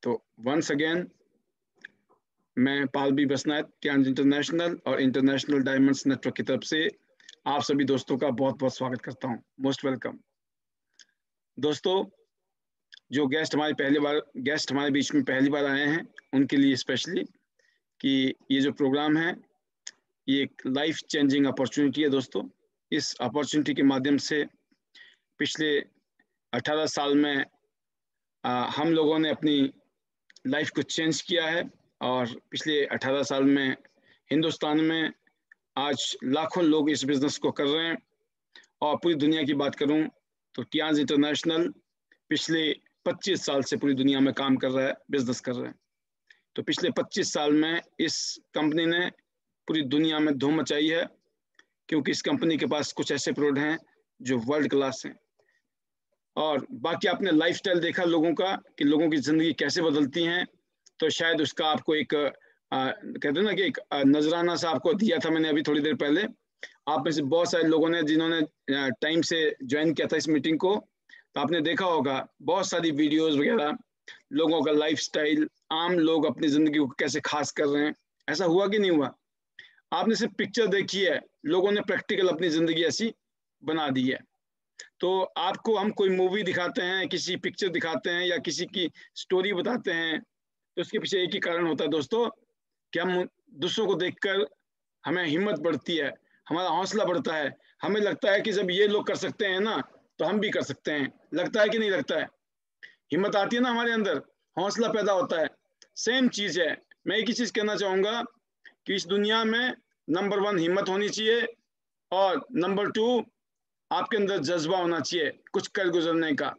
तो once again मैं पाल B बसनाथ टियांज international और इंटरनेशनल डायमंड्स नेटवर्क की तरफ से आप सभी दोस्तों का बहुत बहुत स्वागत करता हूं। Most welcome. दोस्तों, जो गेस्ट हमारे बीच में पहली बार आए हैं उनके लिए स्पेशली कि ये जो प्रोग्राम है ये एक लाइफ चेंजिंग अपॉर्चुनिटी है। दोस्तों, इस अपॉर्चुनिटी के माध्यम से पिछले 18 साल में हम लोगों ने अपनी लाइफ को चेंज किया है और पिछले 18 साल में हिंदुस्तान में आज लाखों लोग इस बिजनेस को कर रहे हैं। और पूरी दुनिया की बात करूं तो टियांज इंटरनेशनल पिछले 25 साल से पूरी दुनिया में काम कर रहा है, बिजनेस कर रहा है। तो पिछले 25 साल में इस कंपनी ने पूरी दुनिया में धूम मचाई है, क्योंकि इस कंपनी के पास कुछ ऐसे प्रोडक्ट हैं जो वर्ल्ड क्लास हैं। और बाकी आपने लाइफस्टाइल देखा लोगों का कि लोगों की ज़िंदगी कैसे बदलती हैं, तो शायद उसका आपको एक कहते हैं ना कि एक नजराना सा आपको दिया था मैंने अभी थोड़ी देर पहले। आप में से बहुत सारे लोगों ने जिन्होंने टाइम से ज्वाइन किया था इस मीटिंग को, तो आपने देखा होगा बहुत सारी वीडियोस वगैरह, लोगों का लाइफस्टाइल, आम लोग अपनी ज़िंदगी को कैसे खास कर रहे हैं। ऐसा हुआ कि नहीं हुआ? आपने सिर्फ पिक्चर देखी है, लोगों ने प्रैक्टिकल अपनी ज़िंदगी ऐसी बना दी है। तो आपको हम कोई मूवी दिखाते हैं, किसी पिक्चर दिखाते हैं या किसी की स्टोरी बताते हैं, तो उसके पीछे एक ही कारण होता है दोस्तों, कि हम दूसरों को देखकर हमें हिम्मत बढ़ती है, हमारा हौसला बढ़ता है। हमें लगता है कि जब ये लोग कर सकते हैं ना, तो हम भी कर सकते हैं। लगता है कि नहीं लगता है? हिम्मत आती है ना हमारे अंदर, हौसला पैदा होता है। सेम चीज है। मैं एक ही चीज कहना चाहूंगा कि इस दुनिया में नंबर 1 हिम्मत होनी चाहिए और नंबर 2 आपके अंदर जज्बा होना चाहिए कुछ कर गुजरने का।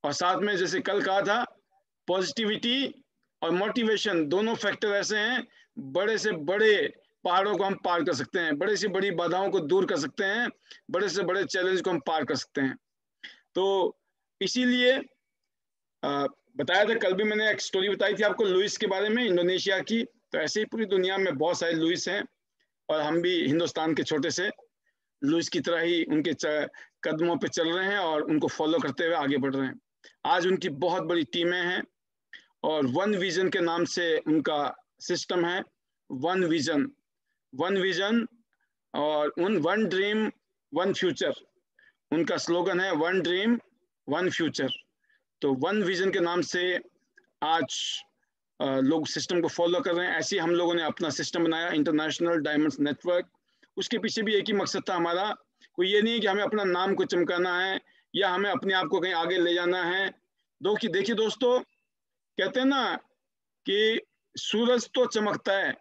और साथ में जैसे कल कहा था, पॉजिटिविटी और मोटिवेशन दोनों फैक्टर ऐसे हैं, बड़े से बड़े पहाड़ों को हम पार कर सकते हैं, बड़े से बड़ी बाधाओं को दूर कर सकते हैं, बड़े से बड़े चैलेंज को हम पार कर सकते हैं। तो इसीलिए बताया था, कल भी मैंने एक स्टोरी बताई थी आपको लुइस के बारे में, इंडोनेशिया की। तो ऐसे ही पूरी दुनिया में बहुत सारे लुइस हैं और हम भी हिंदुस्तान के छोटे से लुइस की तरह ही उनके कदमों पे चल रहे हैं और उनको फॉलो करते हुए आगे बढ़ रहे हैं। आज उनकी बहुत बड़ी टीमें हैं और वन विजन के नाम से उनका सिस्टम है। वन विजन और वन ड्रीम वन फ्यूचर, उनका स्लोगन है वन ड्रीम वन फ्यूचर। तो वन विजन के नाम से आज लोग सिस्टम को फॉलो कर रहे हैं। ऐसे हम लोगों ने अपना सिस्टम बनाया, इंटरनेशनल डायमंड्स नेटवर्क। उसके पीछे भी एक ही मकसद था हमारा। कोई ये नहीं है कि हमें अपना नाम को चमकाना है या हमें अपने आप को कहीं आगे ले जाना है। देखिए दोस्तों, कहते हैं ना कि सूरज तो चमकता है,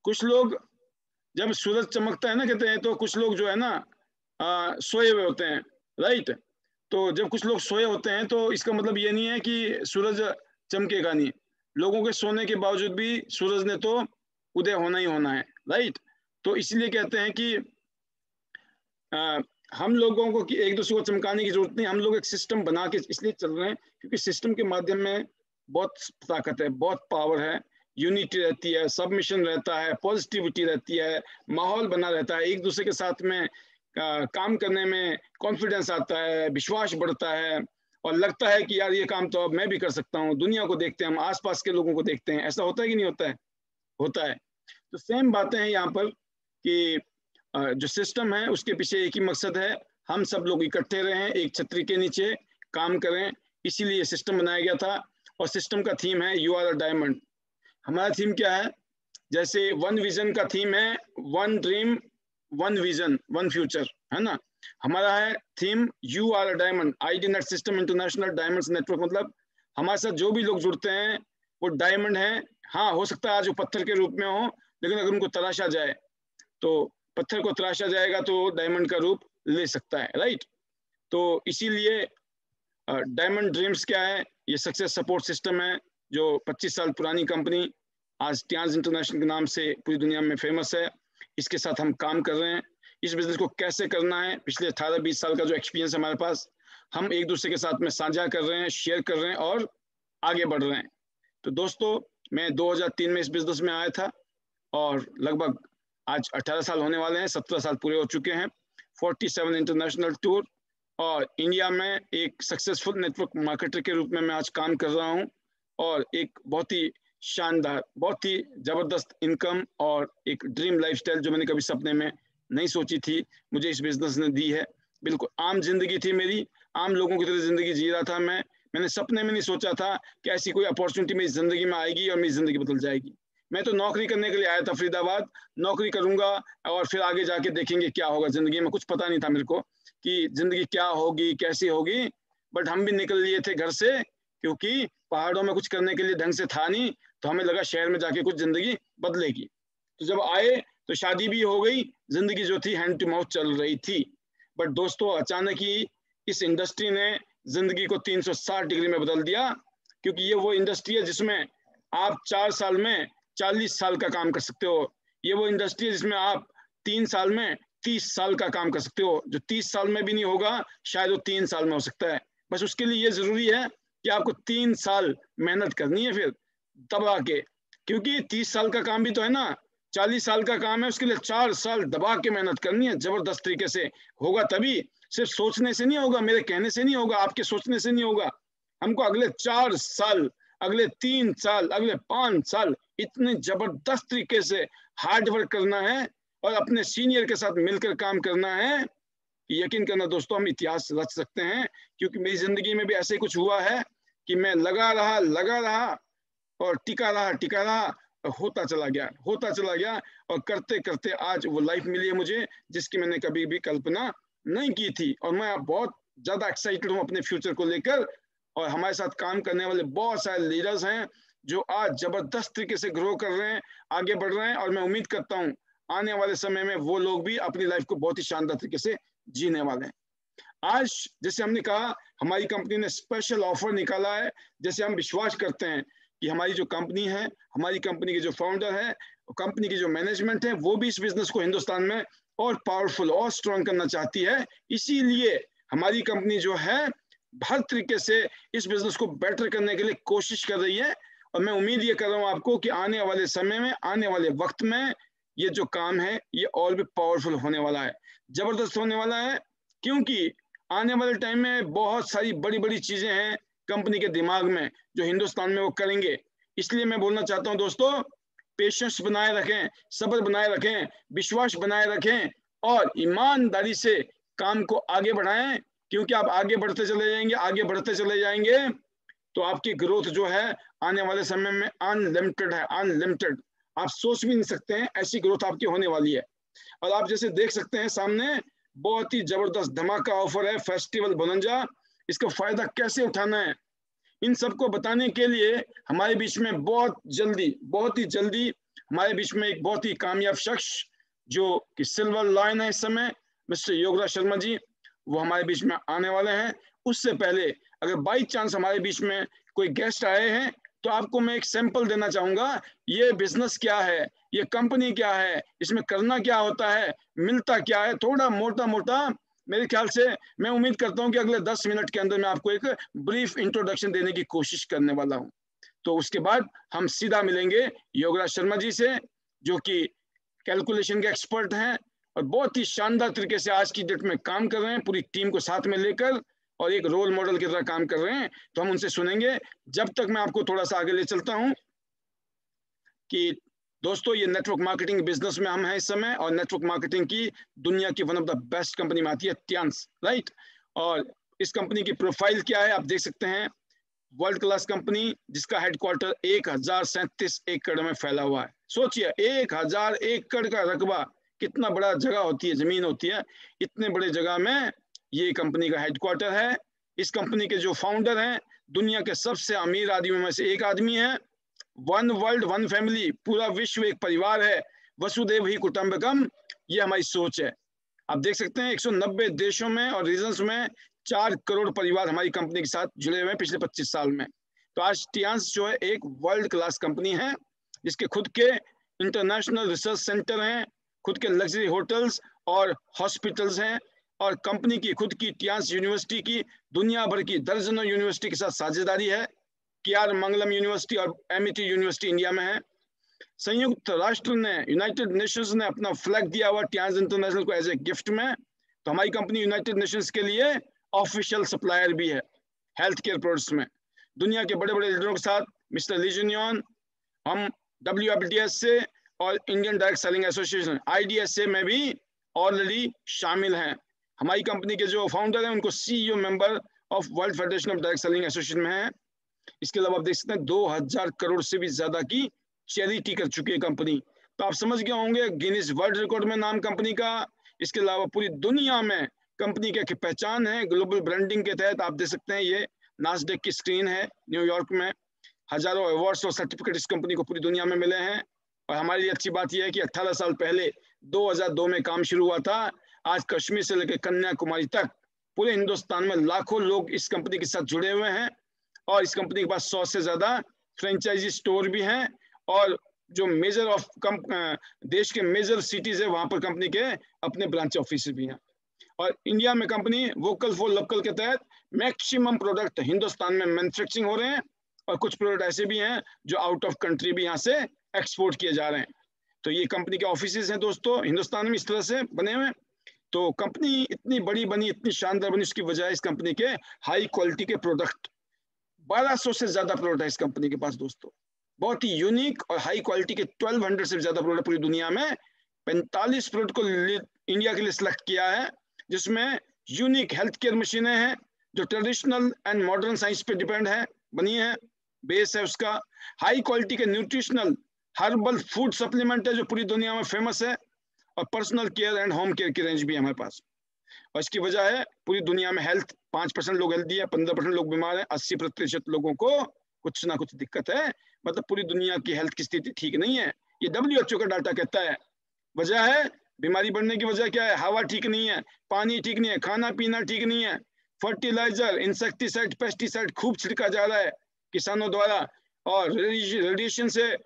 कुछ लोग जब सूरज चमकता है ना, कहते हैं, तो कुछ लोग जो है ना सोए हुए होते हैं, राइट। तो जब कुछ लोग सोए होते हैं तो इसका मतलब ये नहीं है कि सूरज चमकेगा नहीं। लोगों के सोने के बावजूद भी सूरज ने तो उदय होना ही होना है, राइट। तो इसलिए कहते हैं कि हम लोगों को कि एक दूसरे को चमकाने की जरूरत नहीं, हम लोग एक सिस्टम बना के इसलिए चल रहे हैं क्योंकि सिस्टम के माध्यम में बहुत ताकत है, बहुत पावर है, यूनिटी रहती है, सबमिशन रहता है, पॉजिटिविटी रहती है, माहौल बना रहता है, एक दूसरे के साथ में काम करने में कॉन्फिडेंस आता है, विश्वास बढ़ता है और लगता है कि यार ये काम तो अब मैं भी कर सकता हूँ। दुनिया को देखते हैं, हम आसपास के लोगों को देखते हैं, ऐसा होता है कि नहीं होता है? होता है। तो सेम बातें हैं यहाँ पर कि जो सिस्टम है उसके पीछे एक ही मकसद है, हम सब लोग इकट्ठे रहें, एक छतरी के नीचे काम करें। इसीलिए सिस्टम बनाया गया था और सिस्टम का थीम है यू आर अ डायमंड। हमारा थीम क्या है? जैसे वन विजन का थीम है one dream one vision one future, है ना। हमारा है theme you are a diamond, ID net system international diamonds network. मतलब हमारे साथ जो भी लोग जुड़ते हैं वो डायमंड है। हाँ, हो सकता है आज वो पत्थर के रूप में हो, लेकिन अगर उनको तराशा जाए तो पत्थर को तराशा जाएगा तो डायमंड का रूप ले सकता है, राइट। तो इसीलिए डायमंड ड्रीम्स क्या है? ये सक्सेस सपोर्ट सिस्टम है जो 25 साल पुरानी कंपनी आज टियांज इंटरनेशनल के नाम से पूरी दुनिया में फेमस है। इसके साथ हम काम कर रहे हैं। इस बिजनेस को कैसे करना है, पिछले 18-20 साल का जो एक्सपीरियंस है हमारे पास, हम एक दूसरे के साथ में साझा कर रहे हैं, शेयर कर रहे हैं और आगे बढ़ रहे हैं। तो दोस्तों, मैं 2003 में इस बिजनेस में आया था और लगभग आज 18 साल होने वाले हैं, 17 साल पूरे हो चुके हैं। 47 इंटरनेशनल टूर और इंडिया में एक सक्सेसफुल नेटवर्क मार्केटर के रूप में मैं आज काम कर रहा हूं और एक बहुत ही शानदार, बहुत ही जबरदस्त इनकम और एक ड्रीम लाइफस्टाइल जो मैंने कभी सपने में नहीं सोची थी, मुझे इस बिजनेस ने दी है। बिल्कुल आम जिंदगी थी मेरी, आम लोगों की तरह जिंदगी जी रहा था मैंने सपने में नहीं सोचा था कि ऐसी कोई अपॉर्चुनिटी मेरी जिंदगी में आएगी और मेरी जिंदगी बदल जाएगी। मैं तो नौकरी करने के लिए आया था फरीदाबाद, नौकरी करूंगा और फिर आगे जाके देखेंगे क्या होगा जिंदगी में। कुछ पता नहीं था मेरे को कि जिंदगी क्या होगी, कैसी होगी, बट हम भी निकल लिए थे घर से, क्योंकि पहाड़ों में कुछ करने के लिए ढंग से था नहीं, तो हमें लगा शहर में जाके कुछ जिंदगी बदलेगी। तो जब आए तो शादी भी हो गई, जिंदगी जो थी हैंड टू माउथ चल रही थी। बट दोस्तों अचानक ही इस इंडस्ट्री ने जिंदगी को 360 डिग्री में बदल दिया, क्योंकि ये वो इंडस्ट्री है जिसमें आप 4 साल में 40 साल का काम कर सकते हो। ये वो इंडस्ट्री है जिसमें आप 3 साल में 30 साल का काम कर सकते हो। जो 30 साल में भी नहीं होगा शायद वो 3 साल में हो सकता है। बस उसके लिए ये जरूरी है कि आपको 3 साल मेहनत करनी है फिर दबा के, क्योंकि 30 साल का काम भी तो है ना, 40 साल का काम है, उसके लिए 4 साल दबा के मेहनत करनी है जबरदस्त तरीके से। होगा तभी, सिर्फ सोचने से नहीं होगा, मेरे कहने से नहीं होगा, आपके सोचने से नहीं होगा। हमको अगले 4 साल, अगले 3 साल, अगले 5 साल इतने जबरदस्त तरीके से हार्ड वर्क करना है और अपने सीनियर के साथ मिलकर काम करना है कि यकीन करना दोस्तों हम इतिहास रच सकते हैं। क्योंकि मेरी जिंदगी में भी ऐसे कुछ हुआ है कि मैं लगा रहा और टिका रहा और होता चला गया और करते करते आज वो लाइफ मिली है मुझे जिसकी मैंने कभी भी कल्पना नहीं की थी। और मैं बहुत ज्यादा एक्साइटेड हूँ अपने फ्यूचर को लेकर, और हमारे साथ काम करने वाले बहुत सारे लीडर्स हैं जो आज जबरदस्त तरीके से ग्रो कर रहे हैं, आगे बढ़ रहे हैं, और मैं उम्मीद करता हूँ आने वाले समय में वो लोग भी अपनी लाइफ को बहुत ही शानदार तरीके से जीने वाले हैं। आज जैसे हमने कहा हमारी कंपनी ने स्पेशल ऑफर निकाला है, जैसे हम विश्वास करते हैं कि हमारी जो कंपनी है, हमारी कंपनी के जो फाउंडर है, कंपनी की जो मैनेजमेंट है, वो भी इस बिजनेस को हिंदुस्तान में और पावरफुल और स्ट्रॉन्ग करना चाहती है। इसीलिए हमारी कंपनी जो है हर तरीके से इस बिजनेस को बेटर करने के लिए कोशिश कर रही है। और मैं उम्मीद ये कर रहा हूँ आपको कि आने वाले समय में, आने वाले वक्त में ये जो काम है ये और भी पावरफुल होने वाला है, जबरदस्त होने वाला है। क्योंकि आने वाले टाइम में बहुत सारी बड़ी बड़ी चीजें हैं कंपनी के दिमाग में जो हिंदुस्तान में वो करेंगे। इसलिए मैं बोलना चाहता हूं दोस्तों, पेशेंस बनाए रखें, सब्र बनाए रखें, विश्वास बनाए रखें और ईमानदारी से काम को आगे बढ़ाएं। क्योंकि आप आगे बढ़ते चले जाएंगे तो आपकी ग्रोथ जो है आने वाले समय में अनलिमिटेड है, अनलिमिटेड। आप सोच भी नहीं सकते हैं ऐसी ग्रोथ आपकी होने वाली है। और आप जैसे देख सकते हैं सामने बहुत ही जबरदस्त धमाका ऑफर है, फेस्टिवल बोनंजा। इसका फायदा कैसे उठाना है, इन सबको बताने के लिए हमारे बीच में बहुत ही जल्दी हमारे बीच में एक बहुत ही कामयाब शख्स जो कि सिल्वर लाइन है इस समय, मिस्टर योगराज शर्मा जी, वो हमारे बीच में आने वाले हैं। उससे पहले अगर बाई चांस हमारे बीच में कोई गेस्ट आए हैं तो आपको मैं एक सैंपल देना चाहूंगा। ये बिजनेस क्या है, ये कंपनी क्या है, इसमें करना क्या होता है, मिलता क्या है, थोड़ा मोटा मेरे ख्याल से मैं उम्मीद करता हूं कि अगले 10 मिनट के अंदर मैं आपको एक ब्रीफ इंट्रोडक्शन देने की कोशिश करने वाला हूं। तो उसके बाद हम सीधा मिलेंगे योगराज शर्मा जी से, जो कि कैलकुलेशन के एक्सपर्ट हैं और बहुत ही शानदार तरीके से आज की डेट में काम कर रहे हैं, पूरी टीम को साथ में लेकर और एक रोल मॉडल की तरह काम कर रहे हैं। तो हम उनसे सुनेंगे। जब तक मैं आपको थोड़ा सा आगे ले चलता हूं कि दोस्तों ये नेटवर्क मार्केटिंग बिजनेस में हम हैं इस समय, और नेटवर्क मार्केटिंग की दुनिया की one of the best company में आती है ट्यांस, राइट। और इस कंपनी की प्रोफाइल क्या है आप देख सकते हैं, वर्ल्ड क्लास कंपनी जिसका हेडक्वार्टर 1037 एकड़ में फैला हुआ है। सोचिए 1000 एकड़ का रकबा, कितना बड़ा जगह होती है, जमीन होती है, इतने बड़े जगह में ये कंपनी का हेडक्वार्टर है। इस कंपनी के जो फाउंडर हैं दुनिया के सबसे अमीर आदमियों में से एक आदमी है। वन वर्ल्ड वन फैमिली, पूरा विश्व एक परिवार है, वसुदेव ही कुटुंबकम, ये हमारी सोच है। आप देख सकते हैं 190 देशों में और रीजन्स में 4 करोड़ परिवार हमारी कंपनी के साथ जुड़े हुए हैं पिछले 25 साल में। तो आज ट्यांस जो है एक वर्ल्ड क्लास कंपनी है जिसके खुद के इंटरनेशनल रिसर्च सेंटर हैं, खुद के लग्जरी होटल्स और हॉस्पिटल्स हैं, और कंपनी की खुद की ट्यांस यूनिवर्सिटी की दुनिया भर की दर्जनों यूनिवर्सिटी के साथ साझेदारी है। KR मंगलम यूनिवर्सिटी और MIT यूनिवर्सिटी इंडिया में है। संयुक्त राष्ट्र ने, यूनाइटेड नेशंस ने अपना फ्लैग दिया हुआ ट्यांस इंटरनेशनल को एज ए गिफ्ट में। तो हमारी कंपनी यूनाइटेड नेशंस के लिए ऑफिशियल सप्लायर भी है हेल्थ केयर प्रोडक्ट्स में। दुनिया के बड़े बड़े लीडरों के साथ मिस्टर लीजनियन, हम WFDS से और Indian direct selling association IDSA में भी ऑलरेडी शामिल हैं। हमारी कंपनी के जो फाउंडर हैं उनको CEO member of world federation of direct selling association में है। इसके अलावा आप देख सकते हैं 2000 करोड़ से भी ज्यादा की चैरिटी कर चुकी है कंपनी। तो आप समझ गए होंगे गिनीज वर्ल्ड रिकॉर्ड में नाम कंपनी का। इसके अलावा पूरी दुनिया में कंपनी की पहचान है ग्लोबल ब्रांडिंग के तहत। आप देख सकते हैं ये नास्डेक की स्क्रीन है न्यूयॉर्क में। हजारों अवार्ड्स और सर्टिफिकेट इस कंपनी को पूरी दुनिया में मिले हैं। और हमारे लिए अच्छी बात यह है कि 18 साल पहले 2002 में काम शुरू हुआ था। आज कश्मीर से लेकर कन्याकुमारी तक पूरे हिंदुस्तान में लाखों लोग इस कंपनी के साथ जुड़े हुए हैं। और इस कंपनी के पास 100 से ज्यादा फ्रेंचाइजी स्टोर भी हैं। और जो मेजर ऑफ देश के मेजर सिटीज है वहां पर कंपनी के अपने ब्रांच ऑफिस भी हैं। और इंडिया में कंपनी वोकल फॉर लोकल के तहत मैक्सिमम प्रोडक्ट हिंदुस्तान में मैन्युफैक्चरिंग हो रहे हैं। और कुछ प्रोडक्ट ऐसे भी हैं जो आउट ऑफ कंट्री भी यहाँ से एक्सपोर्ट किए जा रहे हैं। तो ये कंपनी के ऑफिस हैं दोस्तों हिंदुस्तान में इस तरह से बने हुए। तो कंपनी इतनी बड़ी बनी, इतनी शानदार बनी, उसकी वजह है इस कंपनी के हाई क्वालिटी के प्रोडक्ट। 1200 से ज्यादा प्रोडक्ट है इस कंपनी के पास दोस्तों, बहुत ही यूनिक और हाई क्वालिटी के 1200 से ज्यादा प्रोडक्ट पूरी दुनिया में। 45 प्रोडक्ट को इंडिया के लिए सिलेक्ट किया है, जिसमें यूनिक हेल्थ केयर मशीनें हैं जो ट्रेडिशनल एंड मॉडर्न साइंस पे डिपेंड है, बनी है, बेस है उसका। हाई क्वालिटी के न्यूट्रिशनल हर्बल फूड सप्लीमेंट है जो पूरी दुनिया में फेमस है। और personal care and home care की रेंज भी है हमारे पास। और इसकी वजह है पूरी दुनिया में हेल्थ, 5% लोग हेल्दी है, 15% लोग बीमार है, 80% लोगों को कुछ ना कुछ दिक्कत है। मतलब पूरी दुनिया की हेल्थ की स्थिति ठीक नहीं है, ये WHO का डाटा कहता है। वजह है बीमारी बढ़ने की वजह क्या है? हवा ठीक नहीं है, पानी ठीक नहीं है, खाना पीना ठीक नहीं है, फर्टिलाइजर, इंसेक्टिसाइड, पेस्टिसाइड खूब छिड़का जा रहा है किसानों द्वारा। और रेडिएशन से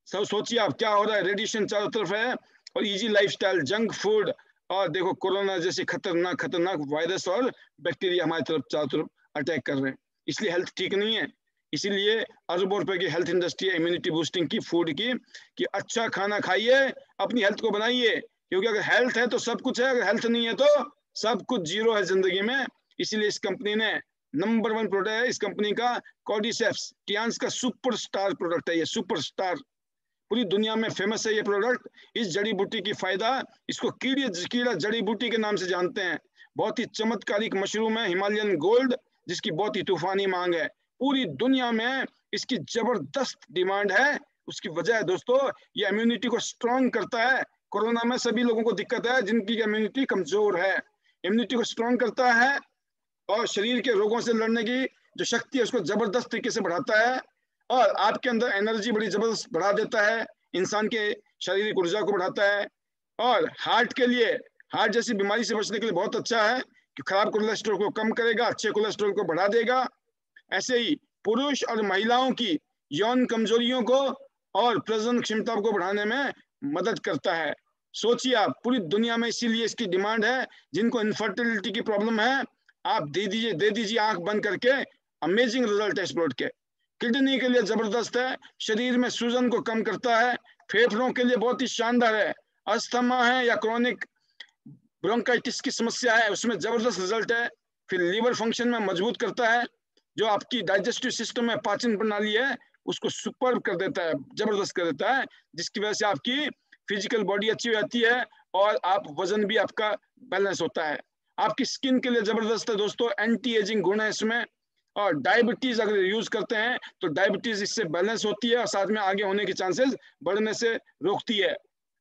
सोचिए आप क्या हो रहा है, रेडिएशन चारों तरफ है। और इजी लाइफस्टाइल, जंक फूड, और देखो कोरोना जैसे खतरनाक वायरस और बैक्टीरिया हमारी तरफ चारों तरफ अटैक कर रहे हैं, इसलिए हेल्थ ठीक नहीं है। इसीलिए अरबों रुपए की हेल्थ इंडस्ट्री है इम्यूनिटी बूस्टिंग की, फूड की, कि अच्छा खाना खाइए, अपनी हेल्थ को बनाइए। क्योंकि अगर हेल्थ है तो सब कुछ है, अगर हेल्थ नहीं है तो सब कुछ जीरो है जिंदगी में। इसीलिए इस कंपनी ने नंबर 1 प्रोडक्ट है इस कंपनी का कॉर्डिसेप्स, टियान्स का सुपरस्टार प्रोडक्ट है ये, सुपरस्टार, पूरी दुनिया में फेमस है ये प्रोडक्ट। इस जड़ी बूटी की फायदा, इसको कीड़ा जड़ी बूटी के नाम से जानते हैं। बहुत ही चमत्कारिक मशरूम है हिमालयन गोल्ड, जिसकी बहुत ही तूफानी मांग है पूरी दुनिया में, इसकी जबरदस्त डिमांड है। उसकी वजह है दोस्तों ये इम्यूनिटी को स्ट्रॉन्ग करता है। कोरोना में सभी लोगों को दिक्कत है जिनकी इम्यूनिटी कमजोर है, इम्यूनिटी को स्ट्रॉन्ग करता है और शरीर के रोगों से लड़ने की जो शक्ति है उसको जबरदस्त तरीके से बढ़ाता है। और आपके अंदर एनर्जी बड़ी जबरदस्त बढ़ा देता है, इंसान के शारीरिक ऊर्जा को बढ़ाता है। और हार्ट के लिए, हार्ट जैसी बीमारी से बचने के लिए बहुत अच्छा है कि खराब कोलेस्ट्रॉल को कम करेगा, अच्छे कोलेस्ट्रॉल को बढ़ा देगा। ऐसे ही पुरुष और महिलाओं की यौन कमजोरियों को और प्रजनन क्षमता को बढ़ाने में मदद करता है। सोचिए आप पूरी दुनिया में इसीलिए इसकी डिमांड है। जिनको इनफर्टिलिटी की प्रॉब्लम है आप दे दीजिए आंख बंद करके, अमेजिंग रिजल्ट है इस प्रोडक्ट के। किडनी के लिए जबरदस्त है, शरीर में सूजन को कम करता है, फेफड़ों के लिए बहुत ही शानदार है, अस्थमा है या क्रोनिक ब्रोंकाइटिस की समस्या है उसमें जबरदस्त रिजल्ट है। फिर लीवर फंक्शन में मजबूत करता है, जो आपकी डाइजेस्टिव सिस्टम है, पाचन प्रणाली है, उसको सुपर कर देता है, जबरदस्त कर देता है, जिसकी वजह से आपकी फिजिकल बॉडी अच्छी हो जाती है और आप वजन भी आपका बैलेंस होता है। आपकी स्किन के लिए जबरदस्त है दोस्तों, एंटी एजिंग गुण है इसमें। और डायबिटीज अगर यूज करते हैं तो डायबिटीज इससे बैलेंस होती है और साथ में आगे होने के चांसेस बढ़ने से रोकती है।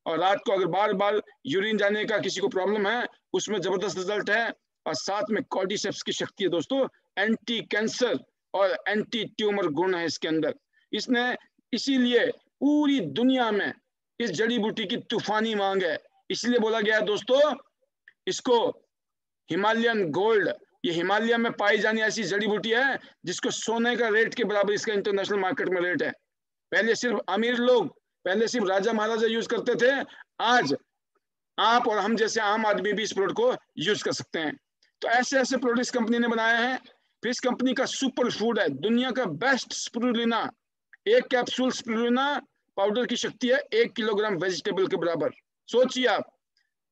और रात को अगर बार बार यूरिन जाने का किसी को प्रॉब्लम है उसमें जबरदस्त रिजल्ट है। और साथ में कॉर्डिसेप्स की शक्ति है दोस्तों, एंटी कैंसर और एंटी ट्यूमर गुण है इसके अंदर। इसने इसीलिए पूरी दुनिया में इस जड़ी बूटी की तूफानी मांग है, इसलिए बोला गया है दोस्तों इसको हिमालयन गोल्ड। ये हिमालय में पाई जाने ऐसी जड़ी बूटी है जिसको सोने का रेट के बराबर इसका इंटरनेशनल मार्केट में रेट है। पहले सिर्फ अमीर लोग, पहले सिर्फ राजा महाराजा यूज करते थे, आज आप और हम जैसे आम आदमी भी इस प्रोडक्ट को यूज कर सकते हैं। तो ऐसे ऐसे प्रोडक्ट इस कंपनी ने बनाए हैं। फिर इस कंपनी का सुपर फूड है, दुनिया का बेस्ट स्पिरुलिना, एक कैप्सूल स्पिरुलिना पाउडर की शक्ति है 1 किलोग्राम वेजिटेबल के बराबर। सोचिए आप,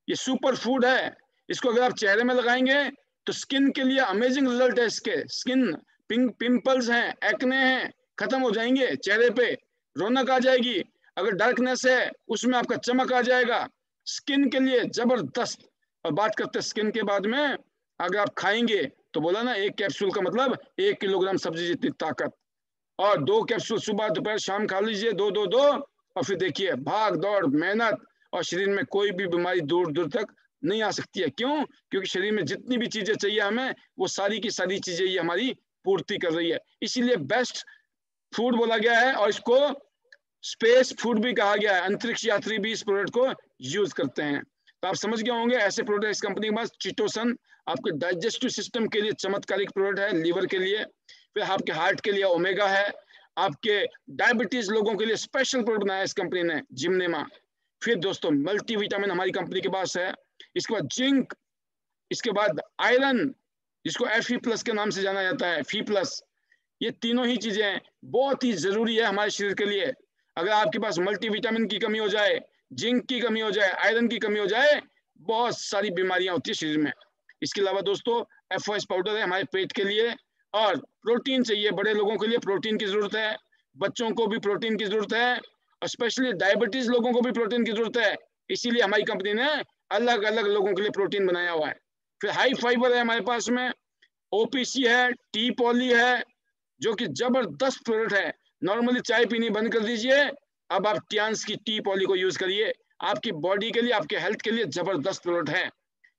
ये सुपर फूड है, इसको अगर आप चेहरे में लगाएंगे तो स्किन के लिए अमेजिंग रिजल्ट है इसके। स्किन पिंपल्स हैं, एक्ने हैं, खत्म हो जाएंगे, चेहरे पे रौनक आ जाएगी। अगर डार्कनेस है उसमें आपका चमक आ जाएगा। स्किन के लिए जबरदस्त। और बात करते हैं स्किन के बाद में, अगर आप खाएंगे तो बोला ना, एक कैप्सूल का मतलब 1 किलोग्राम सब्जी जितनी ताकत, और 2 कैप्सूल सुबह दोपहर शाम खा लीजिए, दो दो दो, और फिर देखिए भाग दौड़ मेहनत, और शरीर में कोई भी बीमारी दूर दूर तक नहीं आ सकती है। क्यों? क्योंकि शरीर में जितनी भी चीजें चाहिए हमें, वो सारी की सारी चीजें ये हमारी पूर्ति कर रही है। इसीलिए बेस्ट फूड बोला गया है, और इसको स्पेस फूड भी कहा गया है। अंतरिक्ष यात्री भी इस प्रोडक्ट को यूज करते हैं। तो आप समझ गए होंगे ऐसे प्रोडक्ट इस कंपनी के पास। चिटोसन आपके डाइजेस्टिव सिस्टम के लिए चमत्कारिक प्रोडक्ट है, लीवर के लिए। फिर आपके हार्ट के लिए ओमेगा है। आपके डायबिटीज लोगों के लिए स्पेशल प्रोडक्ट बनाया इस कंपनी ने, जिमनेमा। फिर दोस्तों मल्टीविटामिन हमारी कंपनी के पास है। इसके बाद जिंक, इसके बाद आयरन, जिसको Fe+ के नाम से जाना जाता है, Fe+। ये तीनों ही चीजें बहुत ही जरूरी है हमारे शरीर के लिए। अगर आपके पास मल्टीविटामिन की कमी हो जाए, जिंक की कमी हो जाए, आयरन की कमी हो जाए, बहुत सारी बीमारियां होती है शरीर में। इसके अलावा दोस्तों FOS पाउडर है हमारे पेट के लिए। और प्रोटीन चाहिए, बड़े लोगों के लिए प्रोटीन की जरूरत है, बच्चों को भी प्रोटीन की जरूरत है, और स्पेशली डायबिटीज लोगों को भी प्रोटीन की जरूरत है। इसीलिए हमारी कंपनी ने अलग अलग लोगों के लिए प्रोटीन बनाया हुआ है। फिर हाई फाइबर है हमारे पास में, OPC है, टी पॉली है, जो कि जबरदस्त प्रोडक्ट है। नॉर्मली चाय पीनी बंद कर दीजिए, अब आप टियान्स की टी पॉली को यूज करिए, आपकी बॉडी के लिए, आपके हेल्थ के लिए जबरदस्त प्रोडक्ट है।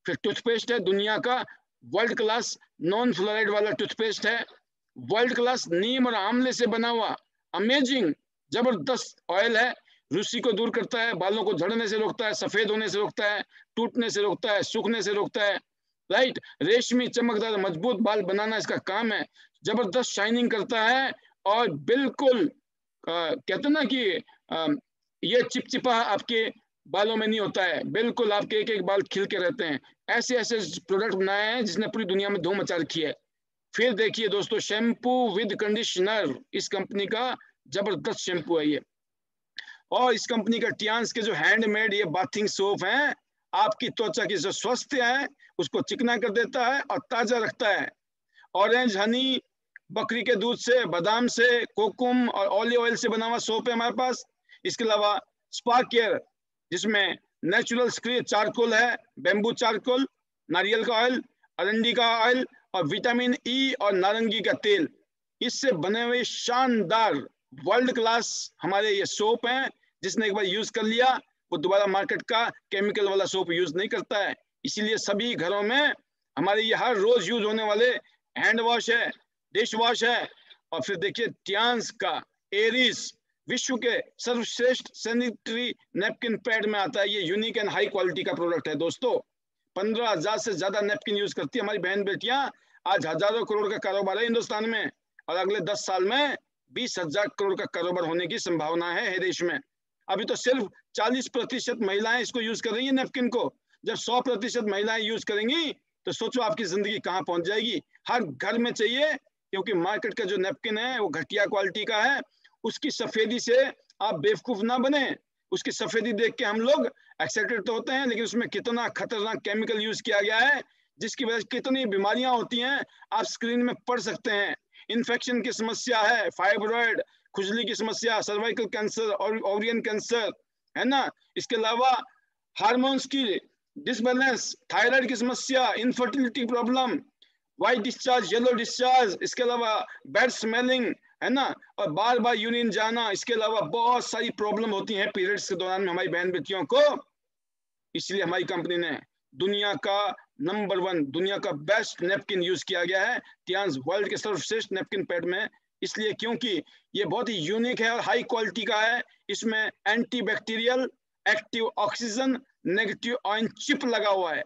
फिर टूथपेस्ट है, दुनिया का वर्ल्ड क्लास नॉन फ्लोराइड वाला टूथपेस्ट है, वर्ल्ड क्लास नीम और आंवले से बना हुआ अमेजिंग जबरदस्त ऑयल है। रूसी को दूर करता है, बालों को झड़ने से रोकता है, सफेद होने से रोकता है, टूटने से रोकता है, सूखने से रोकता है, राइट। रेशमी चमकदार मजबूत बाल बनाना इसका काम है, जबरदस्त शाइनिंग करता है, और बिल्कुल कहते ना कि ये चिपचिपा आपके बालों में नहीं होता है, बिल्कुल आपके एक एक बाल खिल के रहते हैं। ऐसे ऐसे प्रोडक्ट बनाए हैं जिसने पूरी दुनिया में धूम मचा रखी है। फिर देखिए दोस्तों शैम्पू विद कंडीशनर, इस कंपनी का जबरदस्त शैम्पू है ये। और इस कंपनी का टियान्स के जो हैंडमेड ये बाथिंग सोप है, आपकी त्वचा की जो स्वास्थ्य है उसको चिकना कर देता है और ताजा रखता है। ऑरेंज हनी, बकरी के दूध से, बादाम से, कोकुम और ऑलिव ऑयल से बना हुआ सोप है हमारे पास। इसके अलावा स्पा केयर, जिसमें नेचुरल स्क्री चारकोल है, बेम्बू चारकोल, नारियल का ऑयल, अरंडी का ऑयल, और विटामिन ई और नारंगी का तेल, इससे बने हुए शानदार वर्ल्ड क्लास हमारे ये सोप हैं। जिसने एक बार यूज कर लिया वो दोबारा मार्केट का केमिकल वाला सोप यूज नहीं करता है। इसीलिए सभी घरों में हमारे ये हर रोज यूज होने वाले हैंड वॉश है, डिश वॉश है। और फिर देखिए टियान्स का एरिस, विश्व के सर्वश्रेष्ठ सैनिटरी नैपकिन पैड में आता है। ये यूनिक एंड हाई क्वालिटी का प्रोडक्ट है दोस्तों। 15,000 से ज्यादा नैपकिन यूज करती है हमारी बहन बेटियां। आज हजारों करोड़ का कारोबार है हिंदुस्तान में, और अगले 10 साल में 20,000 करोड़ का कारोबार होने की संभावना है देश में। अभी तो सिर्फ 40% महिलाएं इसको यूज कर रही है नैपकिन को। जब 100% महिलाएं यूज करेंगी तो सोचो आपकी जिंदगी कहाँ पहुंच जाएगी। हर घर में चाहिए, क्योंकि मार्केट का जो नैपकिन है वो घटिया क्वालिटी का है। उसकी सफेदी से आप बेवकूफ ना बने। उसकी सफेदी देख के हम लोग एक्साइटेड तो होते हैं, लेकिन उसमें कितना खतरनाक केमिकल यूज किया गया है, जिसकी वजह से कितनी बीमारियां होती हैं आप स्क्रीन में पढ़ सकते हैं। इन्फेक्शन की समस्या है, फाइब्रॉइड, खुजली की समस्या, सर्वाइकल कैंसर और ओवरियन कैंसर, है ना। इसके अलावा हार्मोन्स की डिसबैलेंस, थायराइड की समस्या, infertility problem, white discharge, yellow discharge, इसके अलावा बैड स्मेलिंग, है ना, और बार बार यूरिन जाना। इसके अलावा बहुत सारी प्रॉब्लम होती हैं पीरियड्स के दौरान में हमारी बहन बेटियों को। इसलिए हमारी कंपनी ने दुनिया का नंबर 1, दुनिया का बेस्ट नैपकिन यूज किया गया है टियान्स वर्ल्ड के सर्वश्रेष्ठ नैपकिन पैड में। इसलिए क्योंकि ये बहुत ही यूनिक है और हाई क्वालिटी का है। इसमें antibacterial, active oxygen, negative ion chip लगा हुआ है,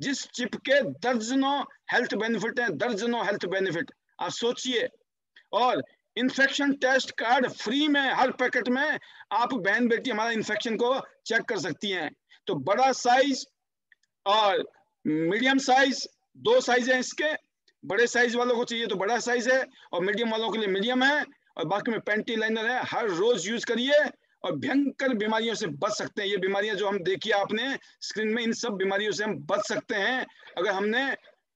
जिस चिप के दर्जनों हेल्थ बेनिफिट हैं, दर्जनों हेल्थ बेनिफिट आप सोचिए। और इन्फेक्शन टेस्ट कार्ड फ्री में, हर पैकेट में आप बहन बेटी हमारा इन्फेक्शन को चेक कर सकती हैं। तो बड़ा साइज और मीडियम साइज, 2 साइज है इसके। बड़े साइज वालों को चाहिए तो बड़ा साइज है, और मीडियम वालों के लिए मीडियम है, और बाकी में पेंटी लाइनर है। हर रोज यूज करिए और भयंकर बीमारियों से बच सकते हैं। ये बीमारियां जो हम देखिए आपने स्क्रीन में, इन सब बीमारियों से हम बच सकते हैं अगर हमने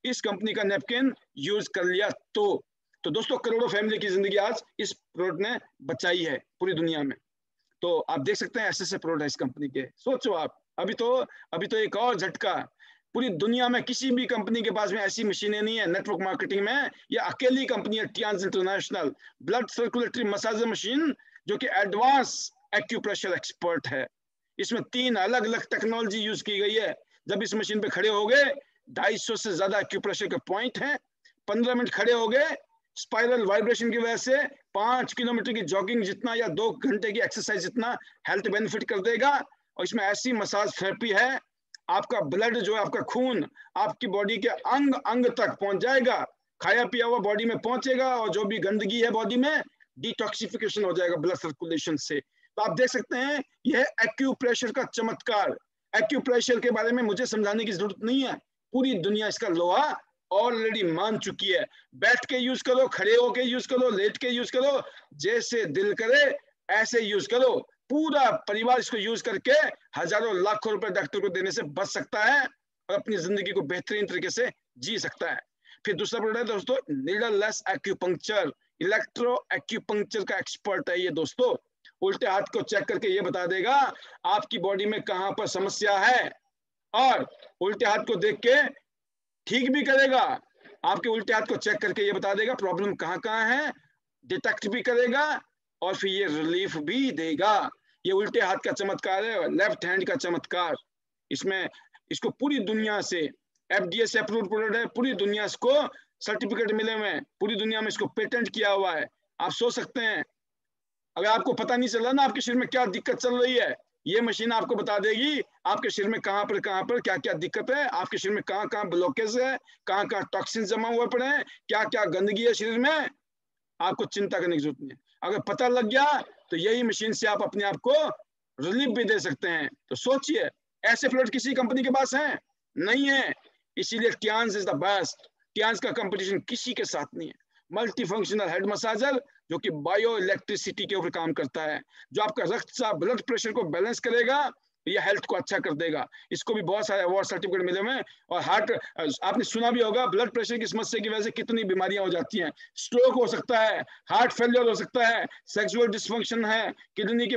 इस कंपनी का नैपकिन यूज कर लिया तो। तो दोस्तों करोड़ों फैमिली की जिंदगी आज इस प्रोडक्ट ने बचाई है पूरी दुनिया में। तो आप देख सकते हैं ऐसे ऐसे प्रोडक्ट है इस कंपनी के। सोचो आप, अभी तो एक और झटका, पूरी दुनिया में किसी भी कंपनी के पास में ऐसी मशीनें नहीं है नेटवर्क मार्केटिंग में। ये अकेली कंपनी है Tiens international blood circulatory massage machine, जो कि एडवांस एक्यूप्रेशर एक्सपर्ट है। इसमें 3 अलग अलग टेक्नोलॉजी यूज की गई है। जब इस मशीन पे खड़े हो गए 250 से ज्यादा एक्यूप्रेशर के पॉइंट हैं। 15 मिनट खड़े हो गए, स्पाइरल वाइब्रेशन की वजह से 5 किलोमीटर की जॉगिंग जितना या 2 घंटे की एक्सरसाइज जितना हेल्थ बेनिफिट कर देगा। और इसमें ऐसी मसाज थेरेपी है, आपका ब्लड जो है, आपका खून आपकी बॉडी के अंग अंग तक पहुंच जाएगा, खाया पिया हुआ बॉडी में पहुंचेगा, और जो भी गंदगी है बॉडी में डिटॉक्सिफिकेशन हो जाएगा ब्लड सर्कुलेशन से। तो आप देख सकते हैं यह एक्यूप्रेशर का चमत्कार। एक्यूप्रेशर के बारे में मुझे समझाने की जरूरत नहीं है, पूरी दुनिया इसका लोहा ऑलरेडी मान चुकी है। बैठ के यूज करो, खड़े होके यूज करो, लेट के यूज करो, जैसे दिल करे ऐसे यूज करो। पूरा परिवार इसको यूज करके हजारों लाखों रुपए डॉक्टर को देने से बच सकता है और अपनी जिंदगी को बेहतरीन तरीके से जी सकता है। फिर दूसरा प्रोडक्ट है दोस्तों नीडललेस एक्यूपंक्चर, इलेक्ट्रो एक्यूपंक्चर का एक्सपर्ट है ये दोस्तों। उल्टे हाथ को चेक करके ये बता देगा आपकी बॉडी में कहां पर समस्या है, और उल्टे हाथ को देख के ठीक भी करेगा। आपके उल्टे हाथ को चेक करके ये बता देगा प्रॉब्लम कहां कहां है, डिटेक्ट भी करेगा और फिर ये रिलीफ भी देगा। ये उल्टे हाथ का चमत्कार है, लेफ्ट हैंड का चमत्कार। इसमें इसको पूरी दुनिया से FDA से अप्रूव्ड प्रोडक्ट है, पूरी दुनिया इसको सर्टिफिकेट मिले हुए हैं, पूरी दुनिया में इसको पेटेंट किया हुआ है। आप सोच सकते हैं अगर आपको पता नहीं चला ना आपके शरीर में क्या दिक्कत चल रही है, ये मशीन आपको बता देगी आपके शरीर में कहां पर क्या क्या दिक्कत है, आपके शरीर में कहां कहां ब्लॉकेज है, कहां कहां टॉक्सिन जमा हुए पड़े हैं, क्या क्या गंदगी है शरीर में। आपको चिंता करने की जरूरत नहीं है, अगर पता लग गया तो यही मशीन से आप अपने आप को रिलीफ भी दे सकते हैं। तो सोचिए ऐसे प्रोडक्ट किसी कंपनी के पास है नहीं है, इसीलिए टियांज इज द बेस्ट। टियांज का कंपटीशन किसी के साथ नहीं है। मल्टी फंक्शनल हेड मसाजर जो कि बायो इलेक्ट्रिसिटी के ऊपर काम करता है, जो आपका रक्तचाप ब्लड प्रेशर को बैलेंस करेगा, ये हेल्थ को अच्छा कर देगा। इसको भी बहुत सारे अवार्ड सर्टिफिकेट मिले हुए हैं। और हार्ट, आपने सुना भी होगा ब्लड प्रेशर की समस्या की वजह से कितनी बीमारियां हो जाती हैं। स्ट्रोक हो सकता है, हार्ट फेलियर हो सकता है, सेक्सुअल डिस्फंक्शन है, किडनी की